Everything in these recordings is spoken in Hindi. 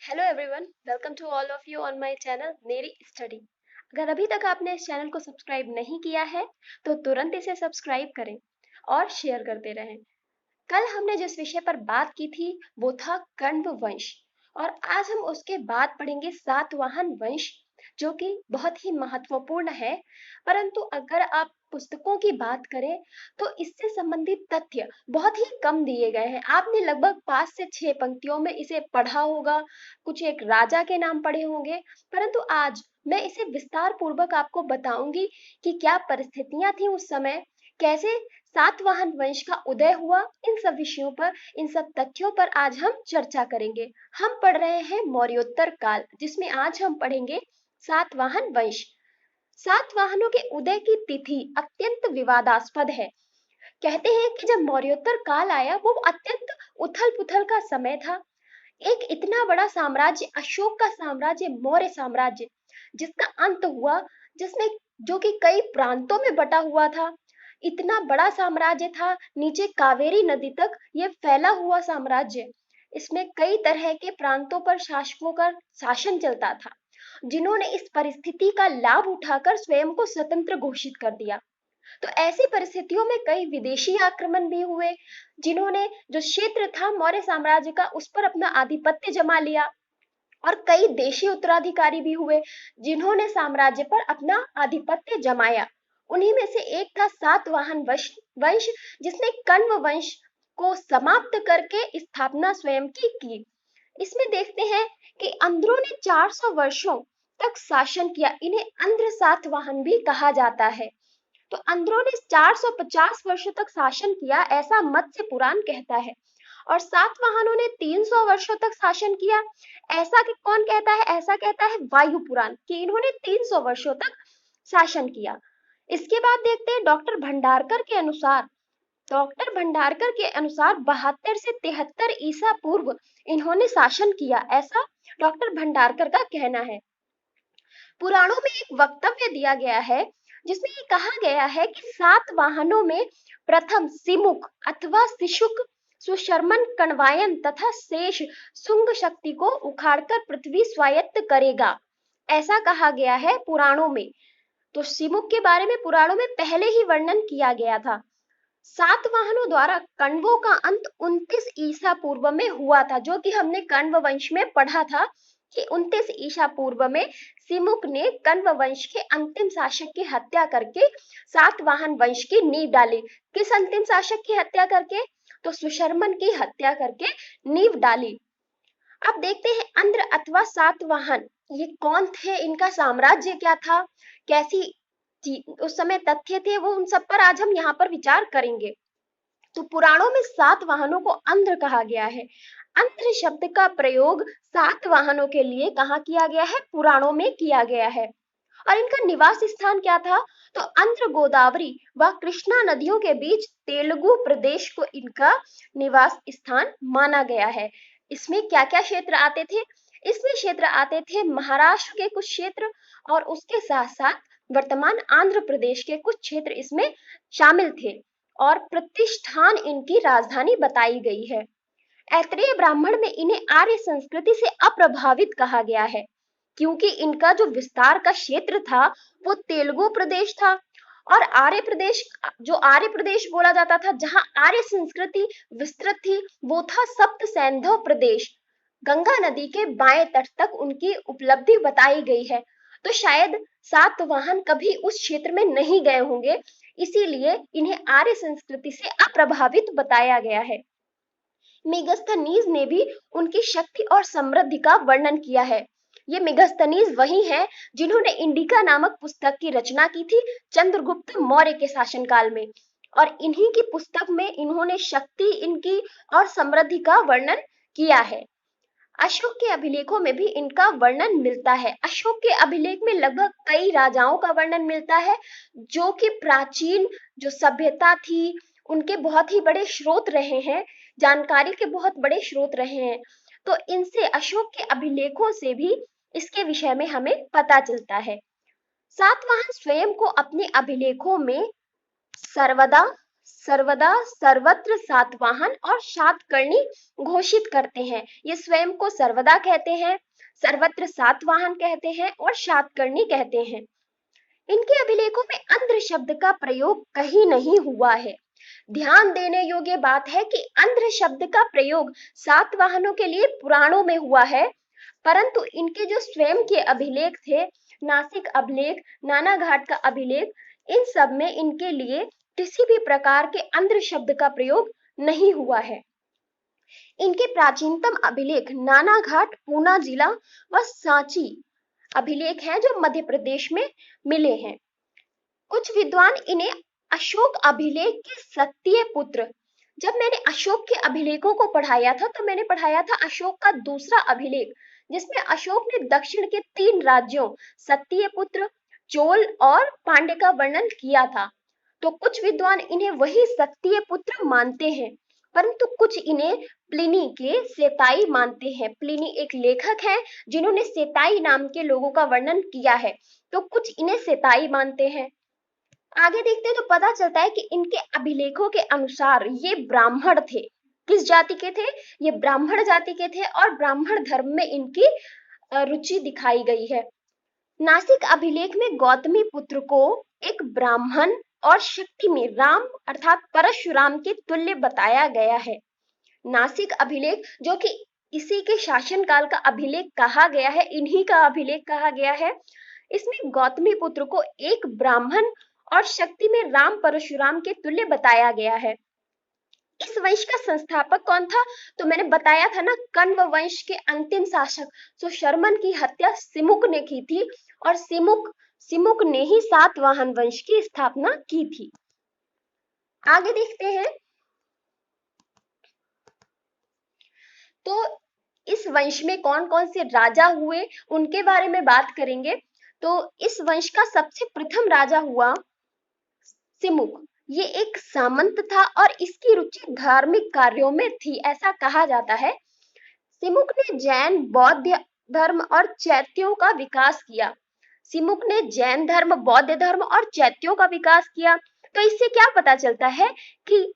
Hello everyone, welcome to all of you on my channel मेरी स्टडी। अगर अभी तक आपने इस चैनल को सब्सक्राइब नहीं किया है तो तुरंत इसे सब्सक्राइब करें और शेयर करते रहें। कल हमने जिस विषय पर बात की थी वो था कण्व वंश और आज हम उसके बाद पढ़ेंगे सातवाहन वंश, जो कि बहुत ही महत्वपूर्ण है। परंतु अगर आप पुस्तकों की बात करें तो इससे संबंधित तथ्य बहुत ही कम दिए गए हैं। आपने लगभग 5 से 6 पंक्तियों में इसे पढ़ा होगा, कुछ एक राजा के नाम पढ़े होंगे। परंतु आज मैं इसे विस्तार पूर्वक आपको बताऊंगी कि क्या परिस्थितियां थी उस समय, कैसे सातवाहन वंश का उदय हुआ। इन सब विषयों पर, इन सब तथ्यों पर आज हम चर्चा करेंगे। हम पढ़ रहे हैं मौर्योत्तर काल, जिसमें आज हम पढ़ेंगे सातवाहन वंश। सातवाहनों के उदय की तिथि अत्यंत विवादास्पद है। कहते हैं कि जब मौर्योत्तर काल आया वो अत्यंत उथल पुथल का समय था। एक इतना बड़ा साम्राज्य, अशोक का साम्राज्य, मौर्य साम्राज्य, जिसका अंत हुआ, जिसमें जो कि कई प्रांतों में बटा हुआ था। इतना बड़ा साम्राज्य था, नीचे कावेरी नदी तक ये फैला हुआ साम्राज्य। इसमें कई तरह के प्रांतों पर शासकों का शासन चलता था, जिन्होंने इस परिस्थिति का लाभ उठाकर स्वयं को स्वतंत्र घोषित कर दिया। तो ऐसी परिस्थितियों में कई विदेशी आक्रमण भी हुए, जिन्होंने जो क्षेत्र था मौर्य साम्राज्य का उस पर अपना आधिपत्य जमा लिया। और कई देशी उत्तराधिकारी भी हुए, जिन्होंने साम्राज्य पर अपना आधिपत्य जमाया। उन्हीं में से एक था सातवाहन वंश, जिसने कण्व वंश को समाप्त करके स्थापना स्वयं की। इसमें देखते हैं कि अंध्रों ने 400 वर्षों तक शासन किया। इन्हें अंध्र सातवाहन भी कहा जाता है। तो अंध्रों ने 450 वर्षों तक शासन किया, ऐसा मत्स्य पुराण कहता है। और सातवाहनों ने 300 वर्षों तक शासन किया, ऐसा कि कौन कहता है? ऐसा कहता है वायु पुराण कि इन्होंने 300 वर्षों तक शासन किया। इसके बाद देखते हैं डॉक्टर भंडारकर के अनुसार 72 से 73 ईसा पूर्व इन्होंने शासन किया, ऐसा डॉक्टर भंडारकर का कहना है। पुराणों में एक वक्तव्य दिया गया है, जिसमें ये कहा गया है कि सातवाहनों में प्रथम सिमुक अथवा सिशुक, सुशर्मन कणवायन तथा शेष शुंग शक्ति को उखाड़कर पृथ्वी स्वायत्त करेगा, ऐसा कहा गया है पुराणों में। तो सिमुक के बारे में पुराणों में पहले ही वर्णन किया गया था। सातवाहनों द्वारा कण्वों का अंत 29 ईसा पूर्व में हुआ था, जो कि हमने कण्व वंश में पढ़ा था कि 29 ईसा पूर्व में सिमुक ने कण्व वंश के अंतिम शासक की हत्या करके सातवाहन वंश की नींव डाली। किस अंतिम शासक की हत्या करके? तो सुशर्मन की हत्या करके नींव डाली। अब देखते हैं अंध्र अथवा सातवाहन ये कौन थे, इनका साम्राज्य क्या था, कैसी उस समय तथ्य थे, वो उन सब पर आज हम यहाँ पर विचार करेंगे। तो पुराणों में सातवाहनों को अंध्र कहा गया है। अंध्र शब्द का प्रयोग सातवाहनों के लिए कहाँ किया गया है? पुराणों में किया गया है। और इनका निवास स्थान क्या था? तो अंध्र गोदावरी व कृष्णा नदियों के बीच तेलुगु प्रदेश को इनका निवास स्थान माना गया है। इसमें क्या क्या क्षेत्र आते थे? इसमें क्षेत्र आते थे महाराष्ट्र के कुछ क्षेत्र, और उसके साथ साथ वर्तमान आंध्र प्रदेश के कुछ क्षेत्र इसमें शामिल थे। और प्रतिष्ठान इनकी राजधानी बताई गई है। ऐत्रेय ब्राह्मण में इन्हें आर्य संस्कृति से अप्रभावित कहा गया है, क्योंकि इनका जो विस्तार का क्षेत्र था वो तेलुगु प्रदेश था। और आर्य प्रदेश बोला जाता था, जहां आर्य संस्कृति विस्तृत थी, वो था सप्त सैंधव प्रदेश। गंगा नदी के बाएं तट तक उनकी उपलब्धि बताई गई है। तो शायद सातवाहन कभी उस क्षेत्र में नहीं गए होंगे, इसीलिए इन्हें आर्य संस्कृति से अप्रभावित बताया गया है। मेगस्थनीज ने भी उनकी शक्ति और समृद्धि का वर्णन किया है। ये मेगस्थनीज वही हैं जिन्होंने इंडिका नामक पुस्तक की रचना की थी चंद्रगुप्त मौर्य के शासनकाल में। और इन्हीं की पुस्तक में इन्होंने शक्ति इनकी और समृद्धि का वर्णन किया है। अशोक के अभिलेखों में भी इनका वर्णन मिलता है। अशोक के अभिलेख में लगभग कई राजाओं का वर्णन मिलता है, जो कि प्राचीन जो सभ्यता थी उनके बहुत ही बड़े स्रोत रहे हैं, जानकारी के बहुत बड़े स्रोत रहे हैं। तो इनसे, अशोक के अभिलेखों से भी इसके विषय में हमें पता चलता है। सातवाहन स्वयं को अपने अभिलेखों में सर्वदा सर्वदा सर्वत्र सातवाहन और सातकर्णी घोषित करते हैं। ये स्वयं को सर्वदा कहते हैं, सर्वत्र सातवाहन कहते हैं और सातकर्णी कहते हैं। इनके अभिलेखों में अंध्र शब्द का प्रयोग कहीं नहीं हुआ है। ध्यान देने योग्य बात है कि अंध्र शब्द का प्रयोग सातवाहनों के लिए पुराणों में हुआ है, परंतु इनके जो स्वयं के अभिलेख थे, नासिक अभिलेख, नानाघाट का अभिलेख, इन सब में इनके लिए किसी भी प्रकार के अंध्र शब्द का प्रयोग नहीं हुआ है। इनके प्राचीनतम अभिलेख नानाघाट, पूना जिला व सांची अभिलेख हैं जो मध्य प्रदेश में मिले हैं। कुछ विद्वान इन्हें अशोक अभिलेख के सत्तीय पुत्र, जब मैंने अशोक के अभिलेखों को पढ़ाया था तो मैंने पढ़ाया था अशोक का दूसरा अभिलेख, जिसमें अशोक ने दक्षिण के 3 राज्यों सत्तीय पुत्र, चोल और पांड्य का वर्णन किया था। तो कुछ विद्वान इन्हें वही सत्तीय पुत्र मानते हैं, परंतु कुछ इन्हें प्लिनी के सेताई मानते हैं। प्लिनी एक लेखक है जिन्होंने सेताई नाम के लोगों का वर्णन किया है, तो कुछ इन्हें सेताई मानते हैं। आगे देखते हैं तो पता चलता है कि इनके अभिलेखों के अनुसार ये ब्राह्मण थे। किस जाति के थे? ये ब्राह्मण जाति के थे और ब्राह्मण धर्म में इनकी रुचि दिखाई गई है। नासिक अभिलेख में गौतमी पुत्र को एक ब्राह्मण और शक्ति में राम अर्थात परशुराम के तुल्य बताया गया है। नासिक अभिलेख, जो कि इसी के शासनकाल का अभिलेख कहा गया है, इन्हीं का अभिलेख कहा गया है, इसमें गौतमी पुत्र को एक ब्राह्मण और शक्ति में राम परशुराम के तुल्य बताया गया है। इस वंश का संस्थापक कौन था? तो मैंने बताया था ना, कण्व वंश के अंतिम शासक शर्मन की हत्या सिमुक ने की थी और सिमुक ने ही सातवाहन वंश की स्थापना की थी। आगे देखते हैं तो इस वंश में कौन कौन से राजा हुए उनके बारे में बात करेंगे। तो इस वंश का सबसे प्रथम राजा हुआ सिमुक। ये एक सामंत था और इसकी रुचि धार्मिक कार्यों में थी, ऐसा कहा जाता है। सिमुक ने जैन, बौद्ध धर्म और चैत्यों का विकास किया। सिमुक ने जैन धर्म, बौद्ध धर्म और चैत्यों का विकास किया। तो इससे क्या पता चलता है कि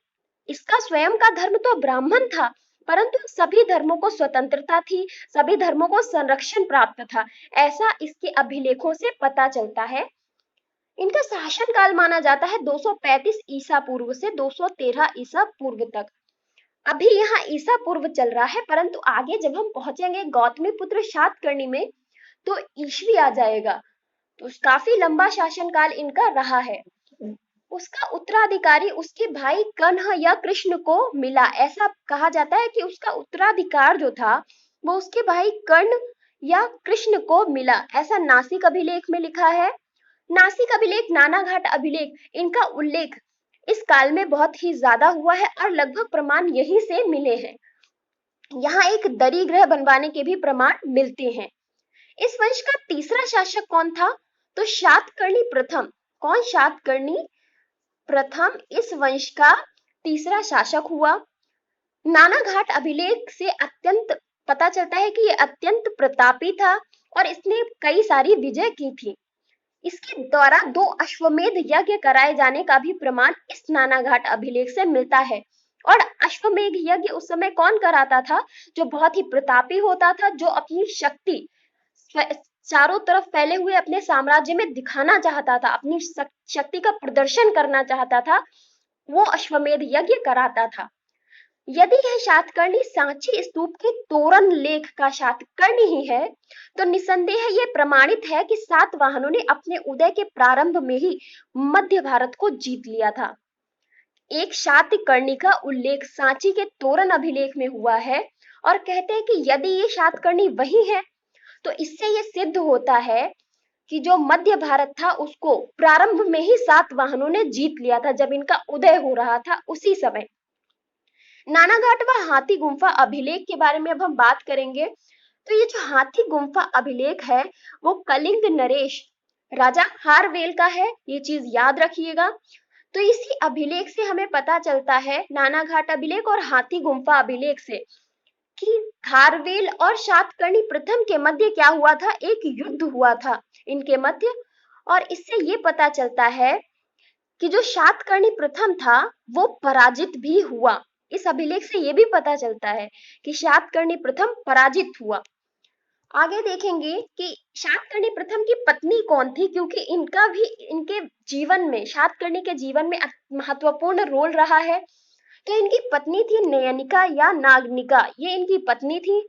इसका स्वयं का धर्म तो ब्राह्मण था, परंतु सभी धर्मों को स्वतंत्रता थी, सभी धर्मों को संरक्षण प्राप्त था, ऐसा इसके अभिलेखों से पता चलता है। इनका शासनकाल माना जाता है 235 ईसा पूर्व से 213 ईसा पूर्व तक। अभी यहाँ ईसा पूर्व चल रहा है, परंतु आगे जब हम पहुंचेंगे गौतमी पुत्र सातकर्णी में तो ईस्वी आ जाएगा। तो काफी लंबा शासनकाल इनका रहा है। उसका उत्तराधिकारी उसके भाई कन्ह या कृष्ण को मिला। ऐसा कहा जाता है कि उसका उत्तराधिकार जो था वो उसके भाई कर्ण या कृष्ण को मिला, ऐसा नासिक अभिलेख में लिखा है। नासिक अभिलेख, नानाघाट अभिलेख, इनका उल्लेख इस काल में बहुत ही ज्यादा हुआ है और लगभग प्रमाण यहीं से मिले हैं। यहाँ एक दरी गृह बनवाने के भी प्रमाण मिलते हैं। इस वंश का तीसरा शासक कौन था? तो सातकर्णी प्रथम। कौन? सातकर्णी प्रथम इस वंश का तीसरा शासक हुआ। नानाघाट अभिलेख से अत्यंत पता चलता है कि यह अत्यंत प्रतापी था और इसने कई सारी विजय की थी। इसके द्वारा 2 अश्वमेध यज्ञ कराए जाने का भी प्रमाण इस नानाघाट अभिलेख से मिलता है। और अश्वमेध यज्ञ उस समय कौन कराता था? जो बहुत ही प्रतापी होता था, जो अपनी शक्ति चारों तरफ फैले हुए अपने साम्राज्य में दिखाना चाहता था, अपनी शक्ति का प्रदर्शन करना चाहता था, वो अश्वमेध यज्ञ कराता था। यदि यह सातकर्णी सांची स्तूप के तोरण लेख का सातकर्णी ही है तो निसंदेह यह प्रमाणित है कि सातवाहनों ने अपने उदय के प्रारंभ में ही मध्य भारत को जीत लिया था। एक सातकर्णी का उल्लेख सांची के तोरण अभिलेख में हुआ है और कहते हैं कि यदि ये सातकर्णी वही है तो इससे ये सिद्ध होता है कि जो मध्य भारत था उसको प्रारंभ में ही सातवाहनों ने जीत लिया था, जब इनका उदय हो रहा था उसी समय। नानाघाट व हाथी गुम्फा अभिलेख के बारे में अब हम बात करेंगे। तो ये जो हाथी गुम्फा अभिलेख है वो कलिंग नरेश राजा हारवेल का है, ये चीज याद रखिएगा। तो इसी अभिलेख से हमें पता चलता है, नानाघाट अभिलेख और हाथी गुम्फा अभिलेख से, कि खारवेल और सातकर्णी प्रथम के मध्य क्या हुआ था? एक युद्ध हुआ था इनके मध्य। और इससे ये पता चलता है कि जो सातकर्णी प्रथम था वो पराजित भी हुआ। इस अभिलेख से ये भी पता चलता है कि सातकर्णी प्रथम पराजित हुआ। आगे देखेंगे कि सातकर्णी प्रथम की पत्नी कौन थी, क्योंकि इनका भी इनके जीवन में, सातकर्णी के जीवन में महत्वपूर्ण रोल रहा है। तो इनकी पत्नी थी नयनिका या नागनिका, ये इनकी पत्नी थी।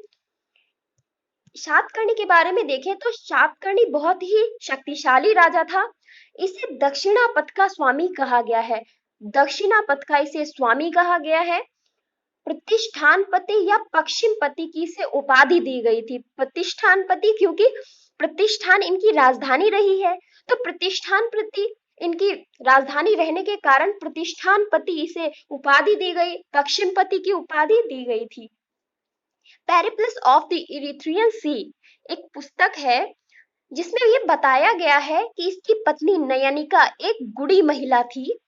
सातकर्णी के बारे में देखें तो सातकर्णी बहुत ही शक्तिशाली राजा था। इसे दक्षिणापथ का स्वामी कहा गया है। दक्षिणापथ का इसे स्वामी कहा गया है। प्रतिष्ठानपति या पश्चिमपति की इसे उपाधि दी गई थी। प्रतिष्ठानपति क्योंकि प्रतिष्ठान इनकी राजधानी रही है, तो प्रतिष्ठानपति इनकी राजधानी रहने के कारण प्रतिष्ठानपति इसे उपाधि दी गई, पश्चिमपति की उपाधि दी गई थी। पेरिप्लस ऑफ द इरिथ्रियन सी एक पुस्तक है जिसमें ये बताया गया है कि इसकी पत्नी नयनिका एक गुड़ी महिला थी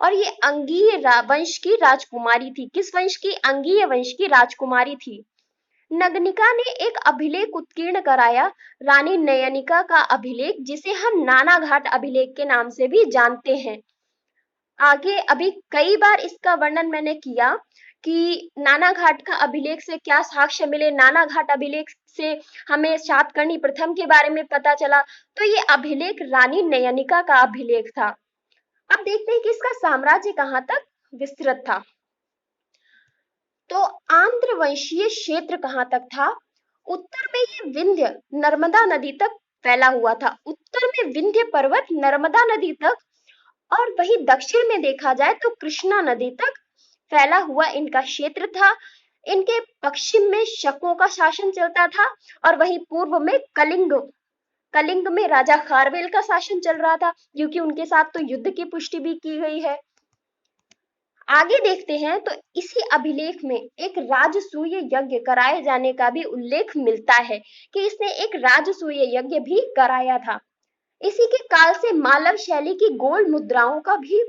और ये अंगीय वंश की राजकुमारी थी। किस वंश की? अंगीय वंश की राजकुमारी थी। नगनिका ने एक अभिलेख उत्कीर्ण कराया, रानी नयनिका का अभिलेख, जिसे हम नानाघाट अभिलेख के नाम से भी जानते हैं। आगे अभी कई बार इसका वर्णन मैंने किया कि नानाघाट का अभिलेख से क्या साक्ष्य मिले, नानाघाट अभिलेख से हमें सातकर्णी प्रथम के बारे में पता चला। तो ये अभिलेख रानी नयनिका का अभिलेख था। अब देखते हैं कि इसका साम्राज्य कहां तक विस्तृत था। तो आंध्र वंशीय क्षेत्र कहां तक था? उत्तर में ये विंध्य नर्मदा नदी तक फैला हुआ था। उत्तर में विंध्य पर्वत नर्मदा नदी तक, और वहीं दक्षिण में देखा जाए तो कृष्णा नदी तक फैला हुआ इनका क्षेत्र था। इनके पश्चिम में शकों का शासन चलता था और वहीं पूर्व में कलिंग में राजा खारवेल का शासन चल रहा था, क्योंकि उनके साथ तो युद्ध की पुष्टि भी की गई है। आगे देखते हैं तो इसी अभिलेख में एक राजसूय यज्ञ कराए जाने का भी उल्लेख मिलता है कि इसने एक राजसूय यज्ञ भी कराया था। इसी के काल से मालव शैली की गोल्ड मुद्राओं का भी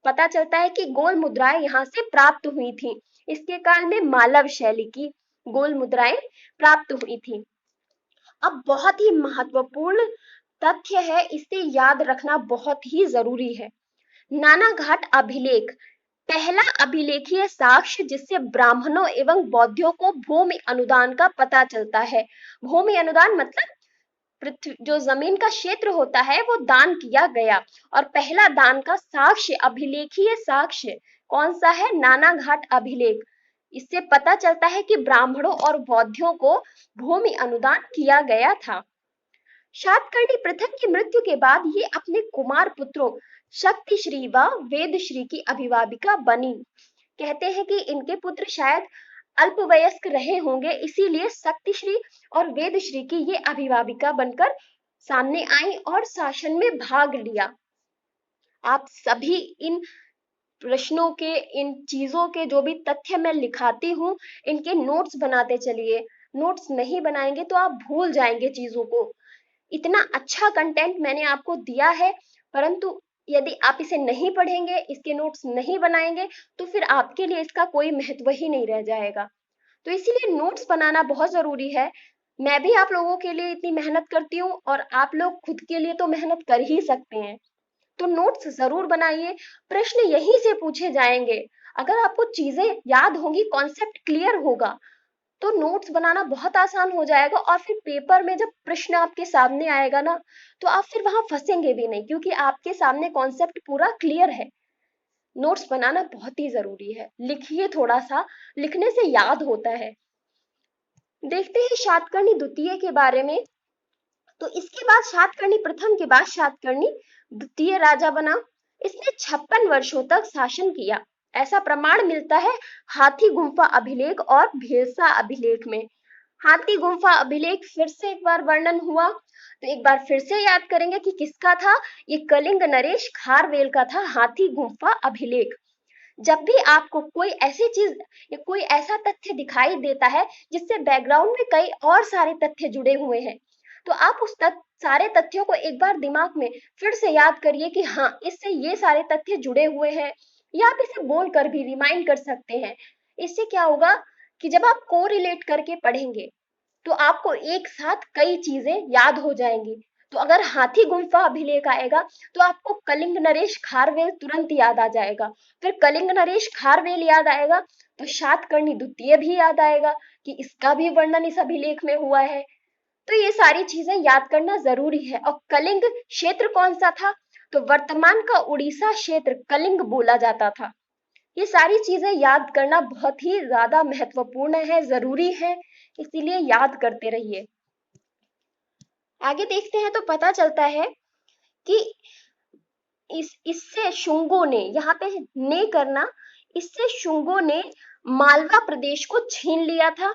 पता चलता है कि गोल्ड मुद्राएं यहाँ से प्राप्त हुई थी। इसके काल में मालव शैली की गोल्ड मुद्राएं प्राप्त हुई थी। अब बहुत ही महत्वपूर्ण तथ्य है, इसे याद रखना बहुत ही जरूरी है। नानाघाट अभिलेख पहला अभिलेखीय साक्ष्य जिससे ब्राह्मणों एवं बौद्धों को भूमि अनुदान का पता चलता है। भूमि अनुदान मतलब पृथ्वी, जो जमीन का क्षेत्र होता है वो दान किया गया। और पहला दान का साक्ष्य, अभिलेखीय साक्ष्य कौन सा है? नानाघाट अभिलेख। इससे पता चलता है कि ब्राह्मणों और बौद्धों को भूमि अनुदान किया गया था। सातकर्णी प्रथम की मृत्यु के बाद ये अपने कुमार पुत्रों शक्तिश्री व वेदश्री की अभिभाविका बनी। कहते हैं कि इनके पुत्र शायद अल्पवयस्क रहे होंगे, इसीलिए शक्तिश्री और वेदश्री की ये अभिभाविका बनकर सामने आई और शासन में भाग लिया। आप सभी इन प्रश्नों के, इन चीजों के जो भी तथ्य मैं लिखाती हूँ, इनके नोट्स बनाते चलिए। नोट्स नहीं बनाएंगे तो आप भूल जाएंगे चीजों को। इतना अच्छा कंटेंट मैंने आपको दिया है, परंतु यदि आप इसे नहीं पढ़ेंगे, इसके नोट्स नहीं बनाएंगे, तो फिर आपके लिए इसका कोई महत्व ही नहीं रह जाएगा। तो इसीलिए नोट्स बनाना बहुत जरूरी है। मैं भी आप लोगों के लिए इतनी मेहनत करती हूँ और आप लोग खुद के लिए तो मेहनत कर ही सकते हैं। तो नोट्स जरूर बनाइए, प्रश्न यहीं से पूछे जाएंगे। अगर आपको चीजें याद होंगी, कॉन्सेप्ट क्लियर होगा, तो नोट्स बनाना बहुत आसान हो जाएगा। और फिर पेपर में जब प्रश्न आपके सामने आएगा ना, तो आप फिर वहां फंसेंगे भी नहीं, क्योंकि आपके सामने कॉन्सेप्ट पूरा क्लियर है। नोट्स बनाना बहुत ही जरूरी है। लिखिए, थोड़ा सा लिखने से याद होता है। देखते हैं सातकर्णी द्वितीय के बारे में। तो इसके बाद सातकर्णी प्रथम के बाद सातकर्णी द्वितीय राजा बना। इसने 56 वर्षों तक शासन किया, ऐसा प्रमाण मिलता है हाथी गुम्फा अभिलेख और भेलसा अभिलेख में। हाथी गुम्फा अभिलेख फिर से एक बार वर्णन हुआ, तो एक बार फिर से याद करेंगे कि किसका था? ये कलिंग नरेश खारवेल का था हाथी गुम्फा अभिलेख। जब भी आपको कोई ऐसी चीज या कोई ऐसा तथ्य दिखाई देता है जिससे बैकग्राउंड में कई और सारे तथ्य जुड़े हुए हैं, तो आप उस सारे तथ्यों को एक बार दिमाग में फिर से याद करिए कि हाँ, इससे ये सारे तथ्य जुड़े हुए हैं, या आप इसे बोल कर भी रिमाइंड कर सकते हैं। इससे क्या होगा कि जब आप को रिलेट करके पढ़ेंगे तो आपको एक साथ कई चीजें याद हो जाएंगी। तो अगर हाथी गुम्फा अभिलेख आएगा तो आपको कलिंग नरेश खारवेल तुरंत याद आ जाएगा। फिर कलिंग नरेश खारवेल याद आएगा तो सातकर्णी द्वितीय भी याद आएगा कि इसका भी वर्णन इस अभिलेख में हुआ है। तो ये सारी चीजें याद करना जरूरी है। और कलिंग क्षेत्र कौन सा था? तो वर्तमान का उड़ीसा क्षेत्र कलिंग बोला जाता था। ये सारी चीजें याद करना बहुत ही ज्यादा महत्वपूर्ण है, जरूरी है, इसीलिए याद करते रहिए। आगे देखते हैं तो पता चलता है कि इससे शुंगों ने, यहाँ पे ने करना, इससे शुंगों ने मालवा प्रदेश को छीन लिया था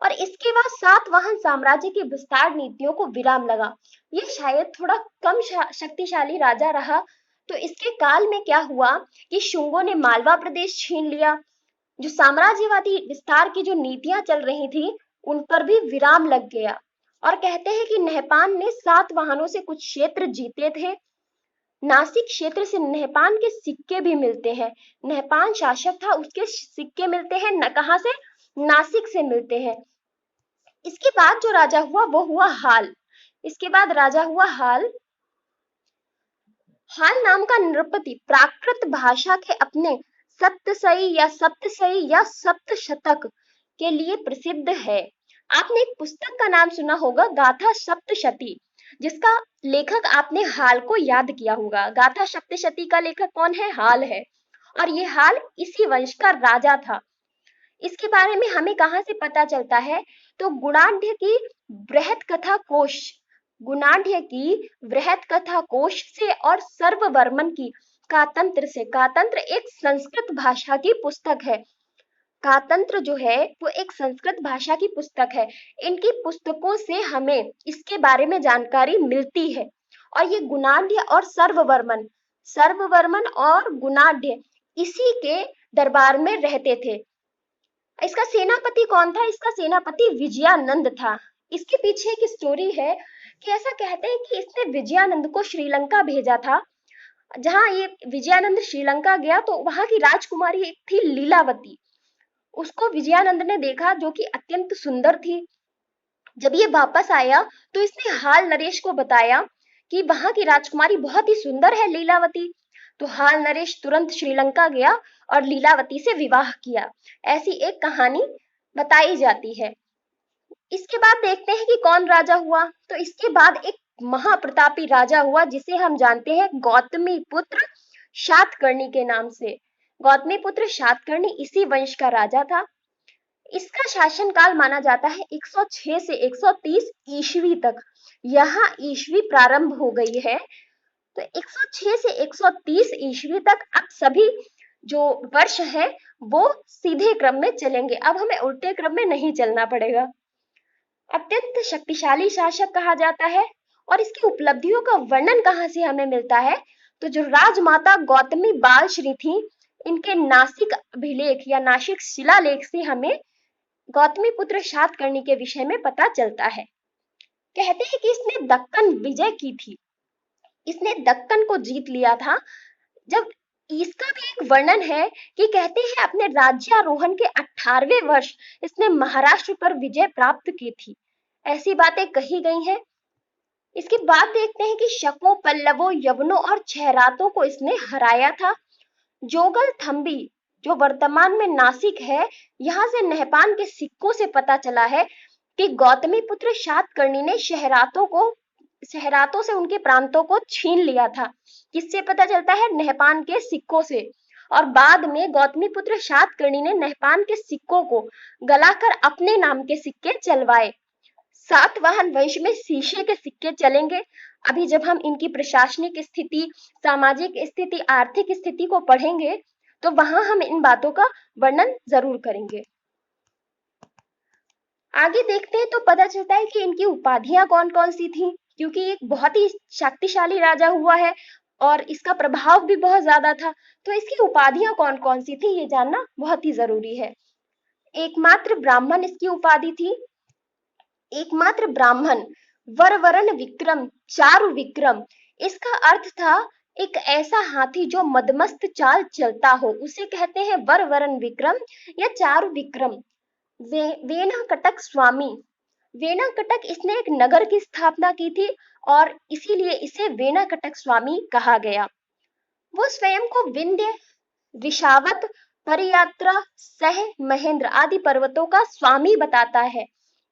और इसके बाद सातवाहन साम्राज्य की विस्तार नीतियों को विराम लगा। ये शायद थोड़ा कम शक्तिशाली राजा रहा। तो इसके काल में क्या हुआ कि शुंगों ने मालवा प्रदेश छीन लिया, जो साम्राज्यवादी विस्तार की जो नीतियां चल रही थी उन पर भी विराम लग गया। और कहते हैं कि नहपान ने सातवाहनों से कुछ क्षेत्र जीते थे। नासिक क्षेत्र से नहपान के सिक्के भी मिलते हैं। नहपान शासक था, उसके सिक्के मिलते हैं, न कहां से? नासिक से मिलते हैं। इसके बाद जो राजा हुआ वो हुआ हाल। इसके बाद राजा हुआ हाल। हाल नाम का नृपति प्राकृत भाषा के अपने सप्तसई या सप्तशतक के लिए प्रसिद्ध है। आपने एक पुस्तक का नाम सुना होगा, गाथा सप्तशती, जिसका लेखक आपने हाल को याद किया होगा। गाथा सप्तशती का लेखक कौन है? हाल है। और ये हाल इसी वंश का राजा था। इसके बारे में हमें कहां से पता चलता है? तो गुणाढ़ की बृहत कथा कोश, गुणाढ़ की बृहत कथा कोश से और सर्ववर्मन की कातंत्र से। कातंत्र एक संस्कृत भाषा की पुस्तक है। कातंत्र जो है वो एक संस्कृत भाषा की पुस्तक है। इनकी पुस्तकों से हमें इसके बारे में जानकारी मिलती है। और ये गुणाढ़ और सर्ववर्मन, सर्ववर्मन और गुणाढ़ इसी के दरबार में रहते थे। इसका सेनापति कौन था? इसका सेनापति विजयानंद था। इसके पीछे एक स्टोरी है कि ऐसा कहते हैं कि इसने विजयानंद को श्रीलंका भेजा था। जहां ये विजयानंद श्रीलंका गया तो वहां की राजकुमारी एक थी लीलावती। उसको विजयानंद ने देखा जो कि अत्यंत सुंदर थी। जब ये वापस आया तो इसने हाल नरेश को बताया कि वहां की राजकुमारी बहुत ही सुंदर है, लीलावती। तो हाल नरेश तुरंत श्रीलंका गया और लीलावती से विवाह किया। ऐसी एक कहानी बताई जाती है। इसके बाद देखते हैं कि कौन राजा हुआ। तो इसके बाद एक महाप्रतापी राजा हुआ जिसे हम जानते हैं गौतमी पुत्र सातकर्णी के नाम से। गौतमी पुत्र सातकर्णी इसी वंश का राजा था। इसका शासनकाल माना जाता है 106 से 130 ईस्वी तक। यहाँ ईस्वी प्रारंभ हो गई है। तो 106 से 130 ईस्वी तक अब सभी जो वर्ष है वो सीधे क्रम में चलेंगे। अब हमें उल्टे क्रम में नहीं चलना पड़ेगा। अत्यंत शक्तिशाली शासक कहा जाता है। और इसकी उपलब्धियों का वर्णन कहाँ से हमें मिलता है? तो जो राजमाता गौतमी बाल श्री थी, इनके नासिक अभिलेख या नासिक शिलालेख से हमें गौतमी पुत्र सातकर्णी के विषय में पता चलता है। कहते हैं कि इसने दक्कन विजय की थी, इसने दक्कन को जीत लिया था। जब इसका भी एक वर्णन है कि कहते हैं अपने राज्यारोहण के 18वें वर्ष इसने महाराष्ट्र पर विजय प्राप्त की थी। ऐसी बातें कही गई हैं। इसके बाद देखते हैं कि शकों, पल्लवों, यवनों और छहरातों को इसने हराया था। जोगल थम्बी जो वर्तमान में नासिक है, यहाँ से नहपान के सिक्कों से पता चला है कि गौतमी पुत्र सातकर्णी ने शहरातों से उनके प्रांतों को छीन लिया था। किससे पता चलता है? नहपान के सिक्कों से। और बाद में गौतमी पुत्र सातकर्णी ने नहपान के सिक्कों को गलाकर अपने नाम के सिक्के चलवाए। सातवाहन वंश में शीशे के सिक्के चलेंगे। अभी जब हम इनकी प्रशासनिक स्थिति, सामाजिक स्थिति, आर्थिक स्थिति को पढ़ेंगे तो वहां हम इन बातों का वर्णन जरूर करेंगे। आगे देखते हैं तो पता चलता है कि इनकी उपाधियां कौन कौन सी थी, क्योंकि एक बहुत ही शक्तिशाली राजा हुआ है और इसका प्रभाव भी बहुत ज्यादा था। तो इसकी उपाधियां कौन कौन सी थी ये जानना बहुत ही जरूरी है। एकमात्र ब्राह्मण इसकी उपाधि थी। एकमात्र ब्राह्मण, वरवरण विक्रम, चारु विक्रम। इसका अर्थ था एक ऐसा हाथी जो मदमस्त चाल चलता हो, उसे कहते हैं वरवरण विक्रम या चारु विक्रम। वेना कटक स्वामी, वेना कटक इसने एक नगर की स्थापना की थी और इसीलिए इसे वेनाकटक स्वामी कहा गया। वो स्वयं को विंध्य, ऋषावत, परियात्रा, सह, महेंद्र आदि पर्वतों का स्वामी बताता है।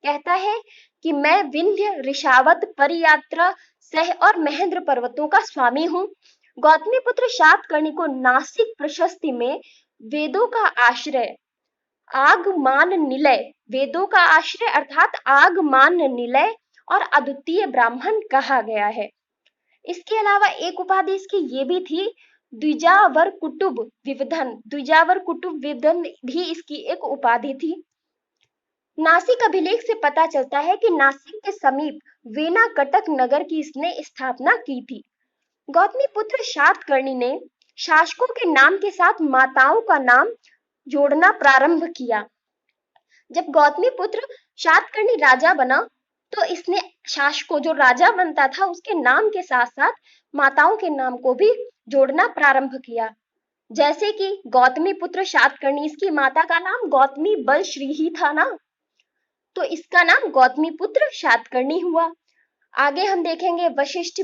कहता है कि मैं विंध्य, ऋषावत, परियात्रा, सह और महेंद्र पर्वतों का स्वामी हूँ। गौतमीपुत्र शातकर्णी को नासिक प्रशस्ति में वेदों का आश्रय, आग मान निलय, वेदों का आश्रय अर्थात आग मान निलय और अद्वितीय ब्राह्मण कहा गया है। इसके अलावा एक उपाधि इसकी ये भी थी, द्विजावर कुटुब विवधन। द्विजावर कुटुब विवधन भी इसकी एक उपाधि थी। नासिक अभिलेख से पता चलता है कि नासिक के समीप वेनाकटक नगर की इसने स्थापना की थी। गौतमीपुत्र शातकर्णी ने शासकों के नाम के साथ माताओं का नाम जोड़ना प्रारंभ किया। जब गौतमीपुत्र शातकर्णी राजा बना तो इसने शासकों, जो राजा बनता था, उसके नाम के साथ साथ माताओं के नाम को भी जोड़ना प्रारंभ किया। जैसे कि गौतमीपुत्र शातकर्णी, इसकी माता का नाम गौतमी बलश्री ही था ना, तो इसका नाम गौतमीपुत्र शातकर्णी हुआ। आगे हम देखेंगे वशिष्ठ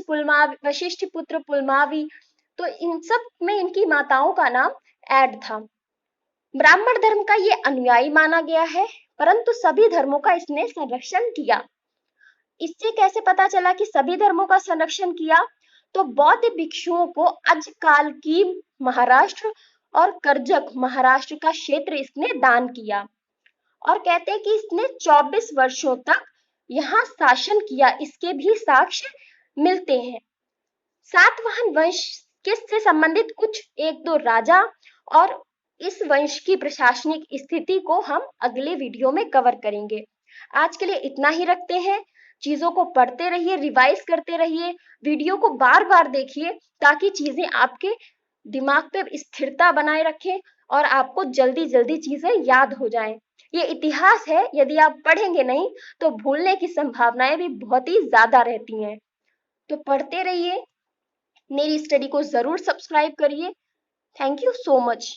पुत्र पुलमावी, तो इन सब में इनकी माताओं का नाम ऐड था। ब्राह्मण धर्म का ये अनुयायी माना गया है, परंतु सभी धर्मों का इसने संरक्षण किया। इससे कैसे पता चला कि सभी धर्मों का संरक्षण किया? तो बौद्ध भिक्षुओं को आजकाल की महाराष्ट्र और कर्जक महाराष्ट्र का क्षेत्र इसने दान किया, और कहते हैं कि इसने 24 वर्षों तक यहाँ शासन किया। इसके भी साक्ष्य मिलते हैं। सातवाहन वंश से संबंधित कुछ एक दो राजा और इस वंश की प्रशासनिक स्थिति को हम अगले वीडियो में कवर करेंगे। आज के लिए इतना ही रखते हैं। चीजों को पढ़ते रहिए, रिवाइज करते रहिए, वीडियो को बार बार देखिए ताकि चीजें आपके दिमाग पे स्थिरता बनाए रखें और आपको जल्दी जल्दी चीजें याद हो जाएं। ये इतिहास है, यदि आप पढ़ेंगे नहीं तो भूलने की संभावनाएं भी बहुत ही ज्यादा रहती हैं। तो पढ़ते रहिए, मेरी स्टडी को जरूर सब्सक्राइब करिए। Thank you so much.